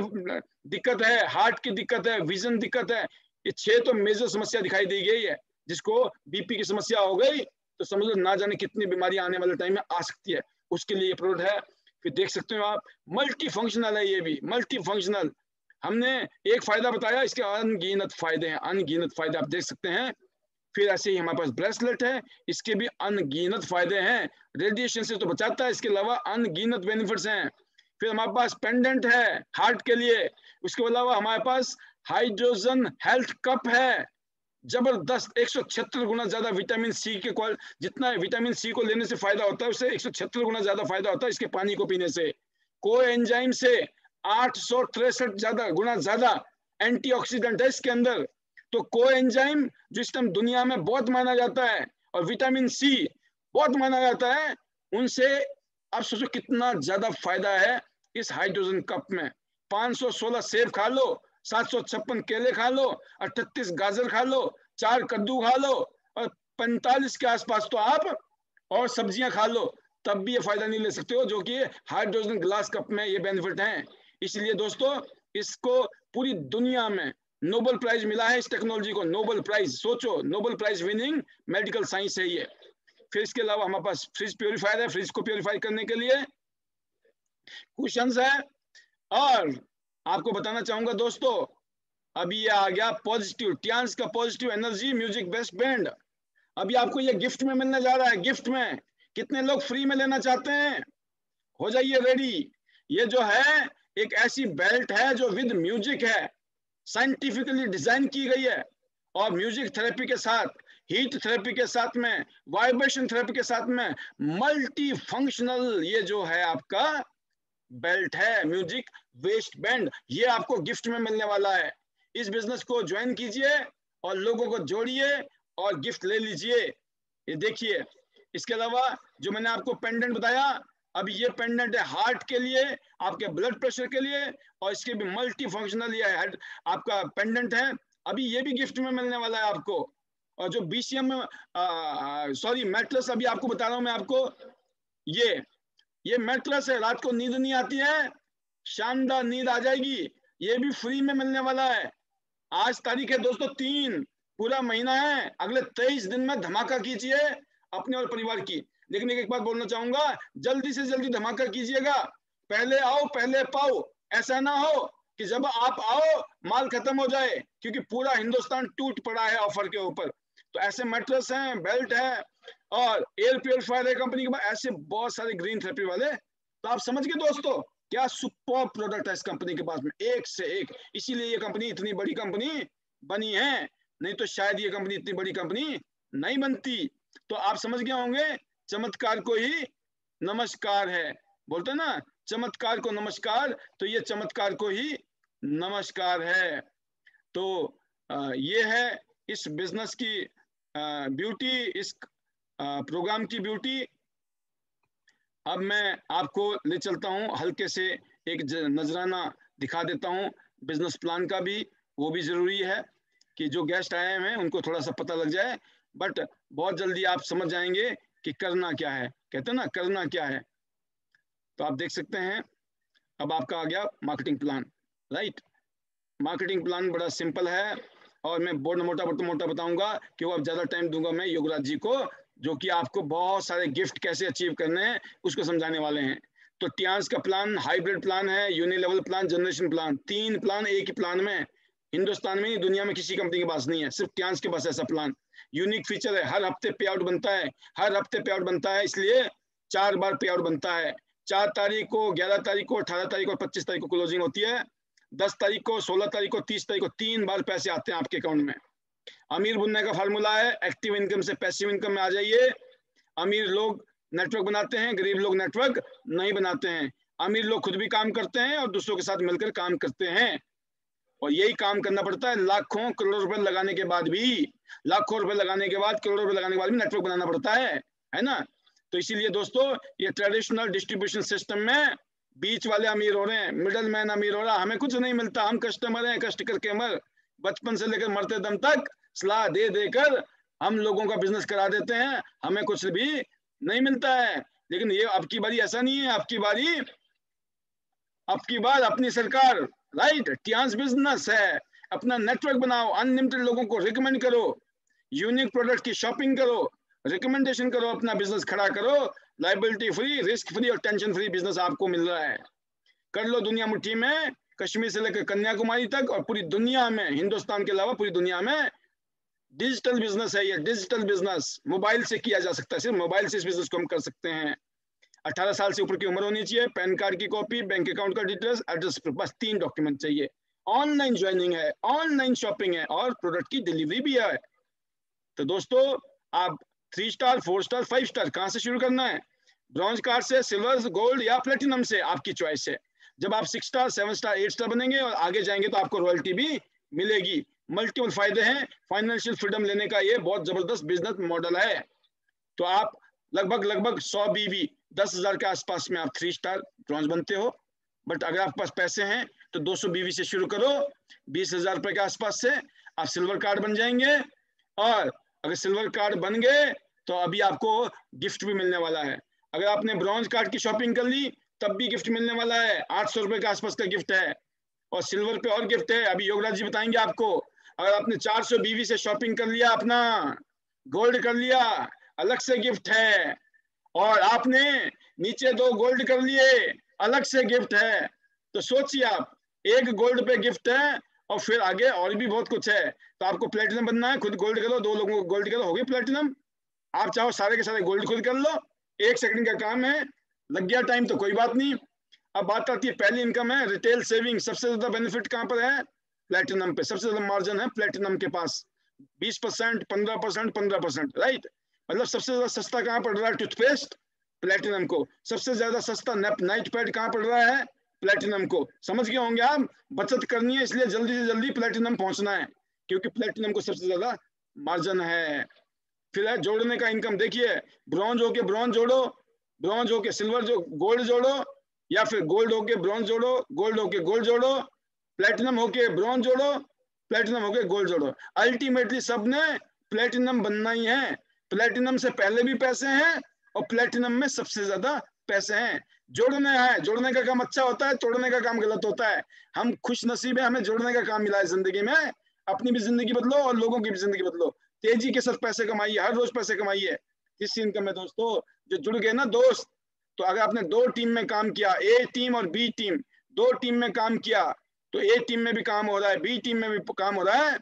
दिक्कत है, हार्ट की दिक्कत है, विजन दिक्कत है। ये 6 तो मेजर समस्या दिखाई दी गई है। जिसको बीपी की समस्या हो गई तो समझ लो ना जाने कितनी बीमारियां आने वाले टाइम में आ सकती है, उसके लिए ये प्रोडक्ट है। फिर देख सकते हो आप मल्टी फंक्शनल है, ये भी मल्टी फंक्शनल। हमने एक फायदा बताया, इसके अनगिनत फायदे हैं, अनगिनत फायदे आप देख सकते हैं। फिर ऐसे ही हमारे पास ब्रेसलेट है, इसके भी अनगिनत फायदे हैं। रेडिएशन से तो बचाता है, इसके अलावा अनगिनत बेनिफिट्स हैं। फिर हमारे पास पेंडेंट है हार्ट के लिए, उसके अलावा हमारे पास हाइड्रोजन हेल्थ कप है, जबरदस्त 176 गुना ज्यादा विटामिन सी के जितना विटामिन सी को लेने से फायदा होता है उससे 176 गुना ज्यादा फायदा होता है इसके पानी को पीने से। कोएंजाइम से 863 ज्यादा गुना ज्यादा एंटीऑक्सीडेंट है इसके अंदर। तो कोएंजाइम जो इस टाइम दुनिया में बहुत माना जाता है और विटामिन सी बहुत माना जाता है, उनसे आप सोचो कितना ज्यादा फायदा है इस हाइड्रोजन कप में। 516 सेब खा लो, 756 केले खा लो, 38 गाजर खा लो, 4 कद्दू खा लो, और 45 के आसपास तो आप और सब्जियां खा लो, तब भी ये फायदा नहीं ले सकते हो, जो कि हाइड्रोजन ग्लास कप में ये बेनिफिट हैं। इसलिए दोस्तों इसको पूरी दुनिया में नोबेल प्राइज मिला है, इस टेक्नोलॉजी को नोबेल प्राइज। सोचो Nobel prize winning medical science है ये। फिर इसके अलावा हमारे पास फ्रिज प्योरीफायर है, फ्रिज को प्योरीफाई करने के लिए कुशंस है। और आपको बताना चाहूंगा दोस्तों अभी ये आ गया पॉजिटिव, टियांज का positive energy music best band. अभी आपको ये गिफ्ट में मिलने जा रहा है। गिफ्ट में कितने लोग फ्री में लेना चाहते हैं? हो जाइए रेडी। ये जो है एक ऐसी बेल्ट है जो विद म्यूजिक है, साइंटिफिकली डिजाइन की गई है, और म्यूजिक थेरेपी के साथ, हीट थेरेपी के साथ में, वाइब्रेशन थेरेपी के साथ में मल्टी फंक्शनल ये जो है आपका बेल्ट है म्यूजिक वेस्ट बैंड, ये आपको गिफ्ट में मिलने वाला है। इस बिजनेस को ज्वाइन कीजिए और लोगों को जोड़िए और गिफ्ट ले लीजिए। ये देखिए, इसके अलावा जो मैंने आपको पेंडेंट बताया, अभी ये पेंडेंट है हार्ट के लिए, आपके ब्लड प्रेशर के लिए, और इसके भी मल्टी फंक्शनल ये आपका पेंडेंट है, अभी ये भी गिफ्ट में मिलने वाला है आपको। और जो BCM सॉरी मैटलेस अभी आपको बता रहा हूं मैं आपको, ये ये मैट्रेस है, रात को नींद नहीं आती है, शानदार नींद आ जाएगी, ये भी फ्री में मिलने वाला है। आज तारीख है दोस्तों 3, पूरा महीना है, अगले 23 दिन में धमाका कीजिए अपने और परिवार की। लेकिन एक बात बोलना चाहूंगा, जल्दी से जल्दी धमाका कीजिएगा, पहले आओ पहले पाओ। ऐसा ना हो कि जब आप आओ माल खत्म हो जाए, क्योंकि पूरा हिंदुस्तान टूट पड़ा है ऑफर के ऊपर। तो ऐसे मैट्रेस हैं, बेल्ट है और एयर प्योरीफायर है कंपनी के पास, ऐसे बहुत सारे ग्रीन थेरेपी वाले। तो आप समझ गए दोस्तों, क्या सुपर प्रोडक्ट है इस कंपनी के पास में, एक से एक। इसीलिए ये कंपनी इतनी बड़ी कंपनी बनी है, नहीं तो शायद ये कंपनी इतनी बड़ी कंपनी नहीं बनती। तो आप समझ गए होंगे, चमत्कार को ही नमस्कार है, बोलते ना चमत्कार को नमस्कार, तो ये चमत्कार को ही नमस्कार है। तो ये है इस बिजनेस की ब्यूटी, इस प्रोग्राम की ब्यूटी। अब मैं आपको ले चलता हूं, हल्के से एक नजराना दिखा देता हूं बिजनेस प्लान का भी, वो भी जरूरी है कि जो गेस्ट आए हैं उनको थोड़ा सा पता लग जाए। बट बहुत जल्दी आप समझ जाएंगे कि करना क्या है, कहते हैं ना करना क्या है। तो आप देख सकते हैं, अब आपका आ गया marketing plan, right. Marketing plan बड़ा सिंपल है, और मैं बहुत मोटा बताऊंगा, कि वो अब ज्यादा टाइम दूंगा मैं योगराज जी को, जो कि आपको बहुत सारे गिफ्ट कैसे अचीव करने हैं उसको समझाने वाले हैं। तो टियांस का प्लान हाइब्रिड प्लान है, यूनिलेवल प्लान, जनरेशन प्लान, 3 प्लान एक ही प्लान में। हिंदुस्तान में, दुनिया में किसी कंपनी के पास नहीं है, सिर्फ टियांस के पास ऐसा प्लान। यूनिक फीचर है, हर हफ्ते पे आउट बनता है, हर हफ्ते पे आउट बनता है, इसलिए 4 बार पे आउट बनता है। 4 तारीख को, 11 तारीख को, 18 तारीख को, 25 तारीख को क्लोजिंग होती है। 10 तारीख को, 16 तारीख को, 30 तारीख को 3 बार पैसे आते हैं आपके अकाउंट में। अमीर बनने का फार्मूला है, एक्टिव इनकम से पैसिव इनकम में आ जाइए। अमीर लोग नेटवर्क बनाते हैं, गरीब लोग नेटवर्क नहीं बनाते हैं। अमीर लोग खुद भी काम करते हैं और दूसरों के साथ मिलकर काम करते हैं, और यही काम करना पड़ता है। लाखों करोड़ों रुपए लगाने के बाद भी, लाखों रुपए लगाने के बाद, करोड़ों रुपए लगाने के बाद भी नेटवर्क बनाना पड़ता है ना। तो इसीलिए दोस्तों, ये ट्रेडिशनल डिस्ट्रीब्यूशन सिस्टम में बीच वाले अमीर हो रहे हैं, मिडल मैन अमीर हो रहा, हमें कुछ नहीं मिलता, हम कस्टमर हैं, कष्ट करके मर, बचपन से लेकर मरते दम तक सलाह दे देकर हम लोगों का बिजनेस करा देते हैं, हमें कुछ भी नहीं मिलता है। लेकिन ये अब की बारी ऐसा नहीं है, अब की बार अपनी सरकार, राइट, टियांस बिजनेस है, अपना नेटवर्क बनाओ, अनलिमिटेड लोगों को रिकमेंड करो, यूनिक प्रोडक्ट की शॉपिंग करो, रिकमेंडेशन करो, अपना बिजनेस खड़ा करो, लाइबिलिटी फ्री, रिस्क फ्री और टेंशन फ्री बिजनेस आपको मिल रहा है। कर लो दुनिया मुट्ठी में, कश्मीर से लेकर कन्याकुमारी तक, और पूरी दुनिया में, हिंदुस्तान के अलावा पूरी दुनिया में डिजिटल बिजनेस है। ये डिजिटल बिजनेस मोबाइल से किया जा सकता है, सिर्फ मोबाइल से इस बिजनेस को हम कर सकते हैं। 18 साल से ऊपर की उम्र होनी चाहिए, पैन कार्ड की कॉपी, बैंक अकाउंट का डिटेल्स, एड्रेस, बस 3 डॉक्यूमेंट चाहिए। ऑनलाइन ज्वाइनिंग है, ऑनलाइन शॉपिंग है, और प्रोडक्ट की डिलीवरी भी है। तो दोस्तों, आप 3 स्टार, 4 स्टार, 5 स्टार कहां से शुरू करना है? ब्रॉन्ज कार्ड से, सिल्वर, गोल्ड या प्लेटिनम से, आपकी चॉइस है। जब आप 6 स्टार, 7 स्टार, 8 स्टार बनेंगे और आगे जाएंगे तो आपको रॉयल्टी भी मिलेगी। मल्टीपल फायदे हैं, फाइनेंशियल फ्रीडम लेने का ये बहुत जबरदस्त बिजनेस मॉडल है। तो आप लगभग 100 बीवी, 10,000 के आसपास में आप 3 स्टार ब्रॉन्ज बनते हो। बट अगर आपके पास पैसे हैं तो 200 बीवी से शुरू करो, 20,000 रुपए के आसपास से आप सिल्वर कार्ड बन जाएंगे। और अगर सिल्वर कार्ड बन गए तो अभी आपको गिफ्ट भी मिलने वाला है। अगर आपने ब्रॉन्ज कार्ड की शॉपिंग कर ली तब भी गिफ्ट मिलने वाला है, 800 रुपए के आसपास का गिफ्ट है। और सिल्वर पे और गिफ्ट है, अभी योगराज जी बताएंगे आपको। अगर आपने 400 बीवी से शॉपिंग कर लिया, अपना गोल्ड कर लिया, अलग से गिफ्ट है। और आपने नीचे 2 गोल्ड कर लिए, अलग से गिफ्ट है। तो सोचिए आप, 1 गोल्ड पे गिफ्ट है और फिर आगे और भी बहुत कुछ है। तो आपको प्लेटिनम बनना है, खुद गोल्ड करो, 2 लोगों को गोल्ड करो, हो गई प्लेटिनम। आप चाहो सारे के सारे गोल्ड खुद कर लो, 1 सेकंड का काम है, लग गया टाइम तो कोई बात नहीं। अब बात आती है पहली इनकम है रिटेल सेविंग। सबसे ज्यादा बेनिफिट कहां पर है? प्लेटिनम पे सबसे ज्यादा मार्जिन है प्लेटिनम के पास, 20%, 15%, 15%, राइट। मतलब सबसे ज्यादा सस्ता कहां पड़ रहा है टूथपेस्ट? प्लेटिनम को। सबसे ज्यादा सस्ता नाइट पैड कहां पड़ रहा है? प्लेटिनम को। समझ गए होंगे आप, बचत करनी है इसलिए जल्दी से जल्दी प्लेटिनम पहुंचना है, क्योंकि प्लेटिनम को सबसे ज्यादा मार्जिन है। फिर है जोड़ने का इनकम। देखिए, ब्रॉन्ज होके ब्रॉन्ज जोड़ो, ब्रॉन्ज होके सिल्वर जो गोल्ड जोड़ो, या फिर गोल्ड होके ब्रॉन्ज जोड़ो, गोल्ड होके गोल्ड जोड़ो, प्लेटिनम होके ब्रॉन्ज जोड़ो, प्लेटिनम होके गोल्ड जोड़ो। अल्टीमेटली सबने प्लेटिनम बनना ही है। प्लेटिनम से पहले भी पैसे हैं और प्लेटिनम में सबसे ज्यादा पैसे हैं। जोड़ना है, जोड़ने का काम अच्छा होता है, तोड़ने का काम गलत होता है। हम खुश नसीब है, हमें जोड़ने का काम मिला है जिंदगी में। अपनी भी जिंदगी बदलो और लोगों की भी जिंदगी बदलो। तेजी के साथ पैसे कमाइए, हर रोज पैसे कमाइए। किस इनकम है दोस्तों, जो जुड़ गए ना दोस्त, तो अगर आपने दो टीम में काम किया, ए टीम और बी टीम, दो टीम में काम किया, तो ए टीम में भी काम हो रहा है, बी टीम में भी काम हो रहा है।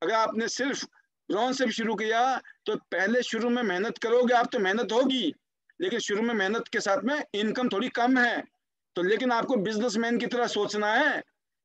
अगर आपने सिर्फ ब्रॉन्ज से भी शुरू किया, तो पहले शुरू में मेहनत करोगे आप, तो मेहनत होगी, लेकिन शुरू में मेहनत के साथ में इनकम थोड़ी कम है। तो लेकिन आपको बिजनेसमैन की तरह सोचना है,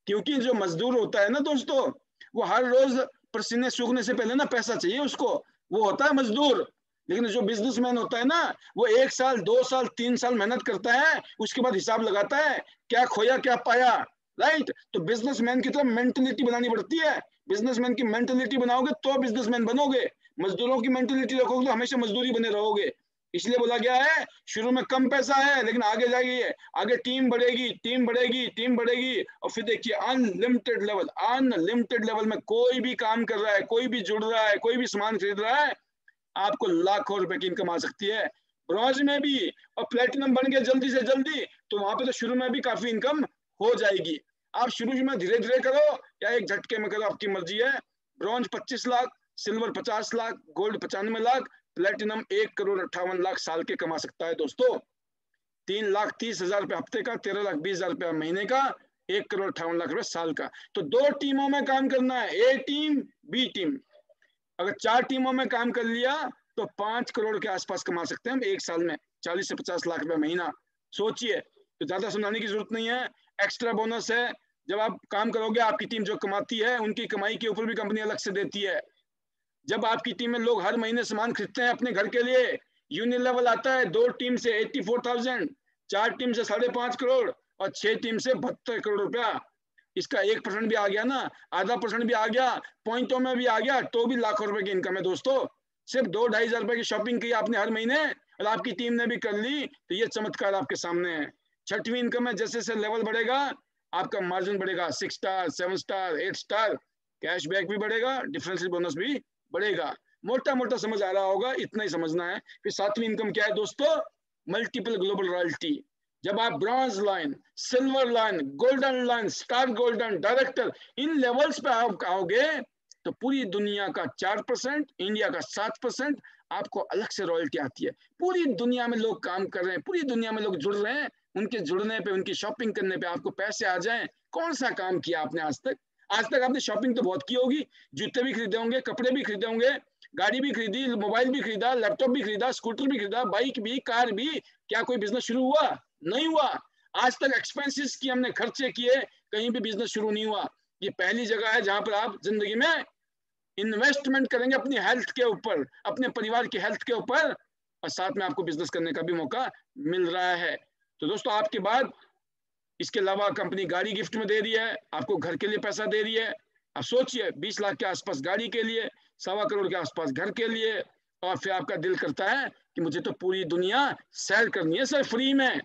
क्योंकि जो मजदूर होता है ना दोस्तों, वो हर रोज पसीने सूखने से पहले ना पैसा चाहिए उसको, वो होता है मजदूर। लेकिन जो बिजनेसमैन होता है ना, वो 1 साल 2 साल 3 साल मेहनत करता है, उसके बाद हिसाब लगाता है क्या खोया क्या पाया। राइट, तो बिजनेसमैन की तरफ मेंटेलिटी बनानी पड़ती है। बिजनेसमैन की मेंटेलिटी बनाओगे तो बिजनेसमैन बनोगे, मजदूरों की मेंटेलिटी रखोगे तो हमेशा मजदूरी बने रहोगे। इसलिए बोला गया है शुरू में कम पैसा है, लेकिन आगे जाइए, आगे टीम बढ़ेगी, टीम बढ़ेगी, टीम बढ़ेगी, और फिर देखिए अनलिमिटेड लेवल, अनलिमिटेड लेवल में कोई भी काम कर रहा है, कोई भी जुड़ रहा है, कोई भी सामान खरीद रहा है, आपको लाखों रुपए की इनकम आ सकती है। ब्रॉन्ज में भी और प्लेटिनम बन गए जल्दी से जल्दी, तो वहां पे तो शुरू में भी काफी इनकम हो जाएगी। आप शुरू में धीरे धीरे करो या एक झटके में करो, आपकी मर्जी है। Bronze 25 lakh, silver 50 lakh, gold 95 lakh, platinum 1,58,00,000 साल के कमा सकता है दोस्तों। 3,30,000 रुपए हफ्ते का, 13,20,000 रुपया महीने का, 1,58,00,000 रुपए साल का। तो दो टीमों में काम करना है, ए टीम बी टीम। अगर 4 टीमों में काम कर लिया तो 5 करोड़ के आसपास कमा सकते हैं हम एक साल में, 40 से 50 लाख रुपए महीना। सोचिए, तो ज्यादा समझाने की जरूरत नहीं है। एक्स्ट्रा बोनस है, जब आप काम करोगे आपकी टीम जो कमाती है उनकी कमाई के ऊपर भी कंपनी अलग से देती है। जब आपकी टीम में लोग हर महीने सामान खरीदते हैं अपने घर के लिए, यूनियन लेवल आता है 2 टीम से 84,000, 4 टीम से 5.5 करोड़ और 6 टीम से 72 करोड़ रुपया। इसका 1% भी आ गया ना, आधा % भी आ गया, पॉइंटों में भी आ गया, तो भी लाखों रुपए की इनकम है दोस्तों। सिर्फ 2-2.5 हजार रुपए की शॉपिंग की आपने हर महीने और आपकी टीम ने भी कर ली, तो ये चमत्कार आपके सामने है। छठवीं इनकम है, जैसे जैसे लेवल बढ़ेगा आपका मार्जिन बढ़ेगा, 6 स्टार 7 स्टार 8 स्टार, कैशबैक भी बढ़ेगा, डिफरेंशियल बोनस भी बढ़ेगा। मोटा मोटा समझ आ रहा होगा, इतना ही समझना है। फिर 7वीं इनकम क्या है दोस्तों, मल्टीपल ग्लोबल रॉयल्टी। जब आप bronze line, silver line, golden line, star golden, director, in levels पे आप आओगे तो पूरी दुनिया का 4%, इंडिया का 7% आपको अलग से रॉयल्टी आती है। पूरी दुनिया में लोग काम कर रहे हैं, पूरी दुनिया में लोग जुड़ रहे हैं, उनके जुड़ने पे, उनकी शॉपिंग करने पे आपको पैसे आ जाएं। कौन सा काम किया आपने आज तक? आज तक आपने शॉपिंग तो बहुत की होगी, जूते भी खरीदे होंगे, कपड़े भी खरीदे होंगे, गाड़ी भी खरीदी, मोबाइल भी खरीदा, लैपटॉप भी खरीदा, स्कूटर भी खरीदा, बाइक भी, कार भी। क्या कोई बिजनेस शुरू हुआ? नहीं हुआ। आज तक एक्सपेंसेस की हमने खर्चे किए, कहीं भी बिजनेस शुरू नहीं हुआ। ये पहली जगह है जहां पर आप जिंदगी में इन्वेस्टमेंट करेंगे अपनी हेल्थ के ऊपर, अपने परिवार की हेल्थ के ऊपर, और साथ में आपको बिजनेस करने का भी मौका मिल रहा है। तो दोस्तों, आपके बाद इसके अलावा कंपनी गाड़ी गिफ्ट में दे रही है, आपको घर के लिए पैसा दे रही है। आप सोचिए, 20 लाख के आसपास गाड़ी के लिए, 1.25 करोड़ के आसपास घर के लिए, और फिर आपका दिल करता है कि मुझे तो पूरी दुनिया सैर करनी है सर फ्री में।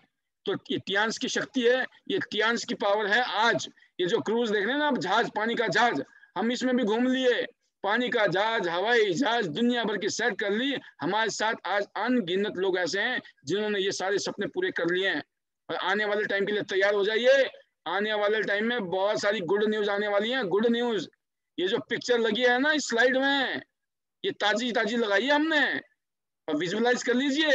तो ये टियांस की शक्ति है, ये टियांस की पावर है। आज ये जो क्रूज देख रहे हैं ना आप, जहाज, पानी का जहाज, हम इसमें भी घूम लिए, पानी का जहाज, हवाई जहाज, दुनिया भर की सैर कर ली। हमारे साथ आज अनगिनत लोग ऐसे हैं जिन्होंने ये सारे सपने पूरे कर लिए हैं, और आने वाले टाइम के लिए तैयार हो जाइए। आने वाले टाइम में बहुत सारी गुड न्यूज आने वाली है, गुड न्यूज। ये जो पिक्चर लगी है ना इस स्लाइड में, ये ताजी ताजी लगाई है हमने, और विजुअलाइज कर लीजिए,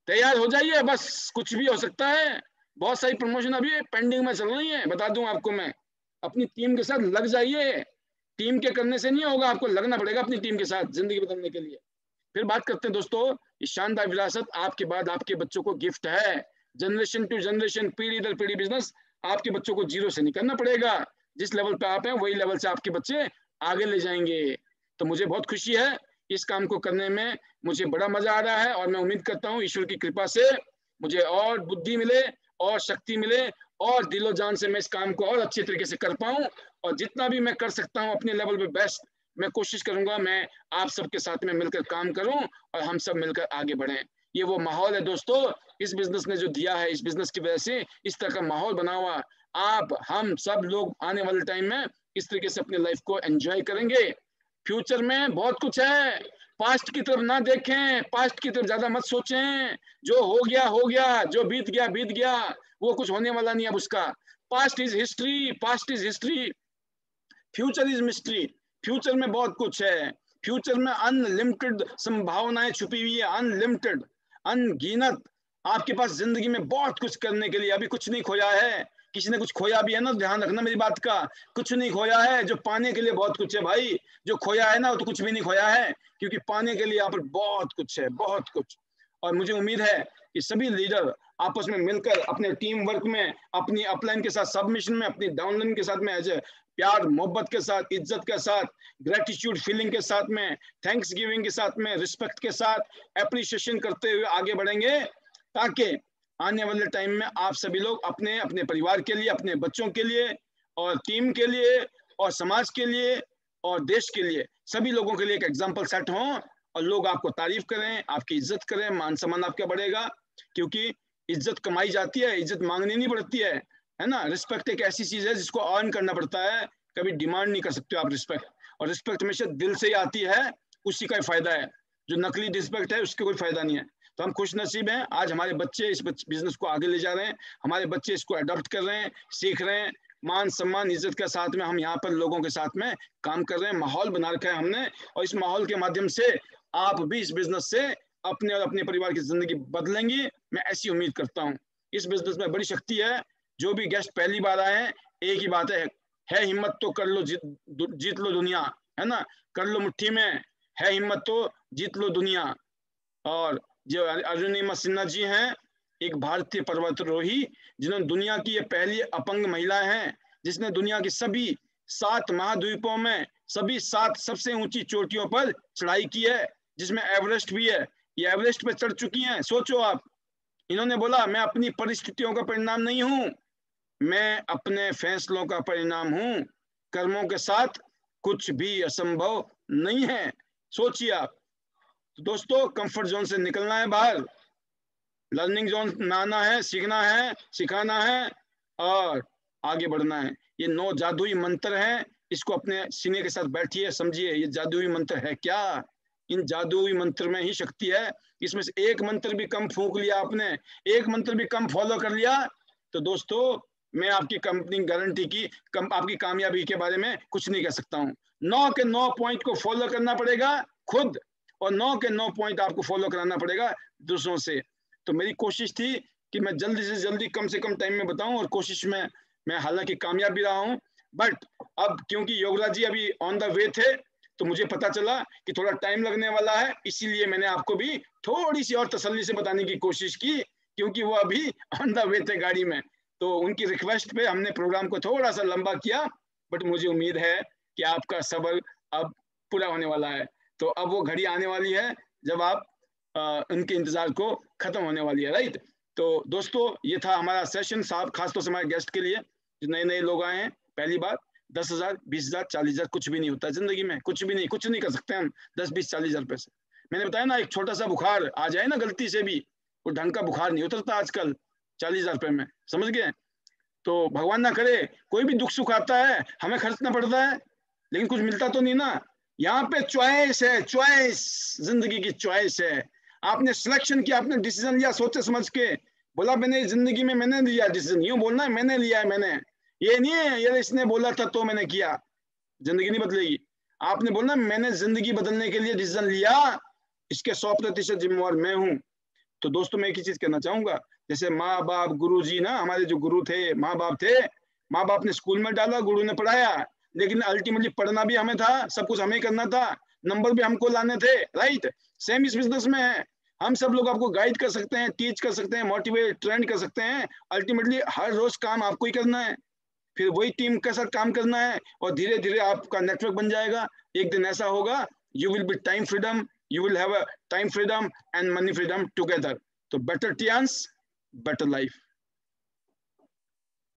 तैयार हो जाइए, बस कुछ भी हो सकता है। बहुत सारी प्रमोशन अभी पेंडिंग में चल रही है, बता दूं आपको मैं। अपनी टीम के साथ लग जाइए, टीम के करने से नहीं होगा, आपको लगना पड़ेगा अपनी टीम के साथ जिंदगी बदलने के लिए। फिर बात करते हैं दोस्तों, ये शानदार विरासत आपके बाद आपके बच्चों को गिफ्ट है। जनरेशन टू जनरेशन, पीढ़ी दर पीढ़ी बिजनेस आपके बच्चों को जीरो से नहीं करना पड़ेगा। जिस लेवल पे आप हैं वही लेवल से आपके बच्चे आगे ले जाएंगे। तो मुझे बहुत खुशी है, इस काम को करने में मुझे बड़ा मजा आ रहा है, और मैं उम्मीद करता हूँ ईश्वर की कृपा से मुझे और बुद्धि मिले और शक्ति मिले, और दिलो जान से मैं इस काम को और अच्छे तरीके से कर पाऊं, और जितना भी मैं कर सकता हूं अपने लेवल पे बेस्ट मैं कोशिश करूंगा, मैं आप सबके साथ में मिलकर काम करूं और हम सब मिलकर आगे बढ़ें। ये वो माहौल है दोस्तों, इस बिजनेस ने जो दिया है, इस बिजनेस की वजह से इस तरह का माहौल बना हुआ। आप हम सब लोग आने वाले टाइम में इस तरीके से अपनी लाइफ को एंजॉय करेंगे। फ्यूचर में बहुत कुछ है, पास्ट की तरफ ना देखें, पास्ट की तरफ ज्यादा मत सोचें। जो हो गया, जो बीत गया, वो कुछ होने वाला नहीं अब उसका। Past is history, past is history, future is mystery. Future में बहुत कुछ है, फ्यूचर में अनलिमिटेड संभावनाएं छुपी हुई है, अनलिमिटेड, अनगिनत। आपके पास जिंदगी में बहुत कुछ करने के लिए, अभी कुछ नहीं खोया है। किसी ने कुछ खोया भी है ना, ध्यान रखना मेरी बात का, कुछ नहीं खोया है। जो पाने के लिए बहुत कुछ है भाई, जो खोया है ना वो तो कुछ भी नहीं खोया है, क्योंकि पाने के लिए यहाँ पर बहुत कुछ है, बहुत कुछ। और मुझे उम्मीद है कि सभी लीडर आपस में मिलकर अपने टीम वर्क में, अपनी अपलाइन के साथ सबमिशन में, अपनी डाउनलाइन के साथ में एज ए प्यार मोहब्बत के साथ, इज्जत के साथ, ग्रेटिट्यूड फीलिंग के साथ में, थैंक्स गिविंग के साथ में, रिस्पेक्ट के साथ, एप्रिसिएशन करते हुए आगे बढ़ेंगे, ताकि आने वाले टाइम में आप सभी लोग अपने अपने परिवार के लिए, अपने बच्चों के लिए और टीम के लिए और समाज के लिए और देश के लिए, सभी लोगों के लिए एक एग्जाम्पल सेट हों और लोग आपको तारीफ करें, आपकी इज्जत करें, मान सम्मान आपका बढ़ेगा। क्योंकि इज्जत कमाई जाती है, इज्जत मांगनी नहीं पड़ती है ना। रिस्पेक्ट एक ऐसी चीज है जिसको अर्न करना पड़ता है, कभी डिमांड नहीं कर सकते आप रिस्पेक्ट। और रिस्पेक्ट हमेशा दिल से ही आती है, उसी का फायदा है। जो नकली रिस्पेक्ट है उसका कोई फायदा नहीं है। तो हम खुश नसीब हैं, आज हमारे बच्चे इस बिजनेस को आगे ले जा रहे हैं, हमारे बच्चे इसको अडॉप्ट कर रहे हैं, सीख रहे हैं, मान सम्मान इज्जत के साथ में हम यहाँ पर लोगों के साथ में काम कर रहे हैं, माहौल बना रखा है हमने। और इस माहौल के माध्यम से आप भी इस बिजनेस से अपने और अपने परिवार की जिंदगी बदलेंगी, मैं ऐसी उम्मीद करता हूँ। इस बिजनेस में बड़ी शक्ति है। जो भी गेस्ट पहली बार आए हैं, एक ही बात है हिम्मत तो कर लो, जीत लो दुनिया, है ना। कर लो मुट्ठी में, है हिम्मत तो जीत लो दुनिया। और जो अरुणिमा सिन्हा जी हैं, एक भारतीय पर्वतारोही, जिन्होंने दुनिया की ये पहली अपंग महिला हैं, जिसने दुनिया की सभी 7 महाद्वीपों में सभी 7 सबसे ऊंची चोटियों पर चढ़ाई की है, जिसमें एवरेस्ट भी है। ये एवरेस्ट पे चढ़ चुकी हैं, सोचो आप। इन्होंने बोला, मैं अपनी परिस्थितियों का परिणाम नहीं हूं, मैं अपने फैसलों का परिणाम हूं, कर्मों के साथ कुछ भी असंभव नहीं है। सोचिए आप। तो दोस्तों, कंफर्ट जोन से निकलना है बाहर, लर्निंग जोन में आना है, सीखना है, सिखाना है और आगे बढ़ना है। ये 9 जादुई मंत्र हैं, इसको अपने सीने के साथ बैठिए, समझिए ये जादुई मंत्र है क्या। इन जादुई मंत्र में ही शक्ति है। इसमें से एक मंत्र भी कम फूंक लिया आपने, एक मंत्र भी कम फॉलो कर लिया, तो दोस्तों मैं आपकी कंपनी गारंटी की आपकी कामयाबी के बारे में कुछ नहीं कह सकता हूँ। 9 के 9 पॉइंट को फॉलो करना पड़ेगा खुद, और 9 के 9 पॉइंट आपको फॉलो कराना पड़ेगा दूसरों से। तो मेरी कोशिश थी कि मैं जल्दी से जल्दी कम से कम टाइम में बताऊं, और कोशिश में मैं हालांकि कामयाब भी रहा हूं। बट अब क्योंकि योगराज जी अभी ऑन द वे थे, तो मुझे पता चला कि थोड़ा टाइम लगने वाला है, इसीलिए मैंने आपको भी थोड़ी सी और तसल्ली से बताने की कोशिश की, क्योंकि वो अभी ऑन द वे थे गाड़ी में। तो उनकी रिक्वेस्ट पे हमने प्रोग्राम को थोड़ा सा लंबा किया, बट मुझे उम्मीद है कि आपका सब्र अब पूरा होने वाला है। तो अब वो घड़ी आने वाली है जब आप उनके इंतजार को खत्म होने वाली है, राइट। तो दोस्तों, ये था हमारा सेशन साहब, खासतौर से हमारे गेस्ट के लिए जो नए नए लोग आए हैं पहली बार। 10,000, 20,000, 40,000 कुछ भी नहीं होता जिंदगी में, कुछ भी नहीं, कुछ नहीं कर सकते हम 10, 20, 40,000 रुपए से। मैंने बताया ना, एक छोटा सा बुखार आ जाए ना गलती से भी, वो ढंग का बुखार नहीं उतरता आजकल 40,000 रुपए में, समझ गए। तो भगवान ना करे, कोई भी दुख सुख आता है हमें खर्चना पड़ता है, लेकिन कुछ मिलता तो नहीं ना। यहाँ पे चॉइस है, चॉइस, जिंदगी की चॉइस है। आपने सिलेक्शन किया, आपने डिसीजन लिया सोचे समझ के, बोला मैंने जिंदगी में मैंने लिया डिसीजन, यूं बोलना है मैंने लिया है, मैंने, ये नहीं है यार इसने बोला था तो मैंने किया। जिंदगी नहीं बदलेगी। आपने बोलना मैंने जिंदगी बदलने के लिए डिसीजन लिया, इसके 100% जिम्मेवार मैं हूं। तो दोस्तों, मैं एक ही चीज कहना चाहूंगा, जैसे माँ बाप गुरु जी ना, हमारे जो गुरु थे, माँ बाप थे, माँ बाप ने स्कूल में डाला, गुरु ने पढ़ाया, लेकिन अल्टीमेटली पढ़ना भी हमें था, सब कुछ हमें करना था, नंबर भी हमको लाने थे, राइट। सेम इस बिजनेस में है, हम सब लोग आपको गाइड कर सकते हैं, टीच कर सकते हैं, मोटिवेट ट्रेंड कर सकते हैं, अल्टीमेटली हर रोज काम आपको ही करना है, फिर वही टीम के साथ काम करना है, और धीरे धीरे आपका नेटवर्क बन जाएगा। एक दिन ऐसा होगा, you will be time freedom, you will have a time freedom and money freedom together. So better chance, better life.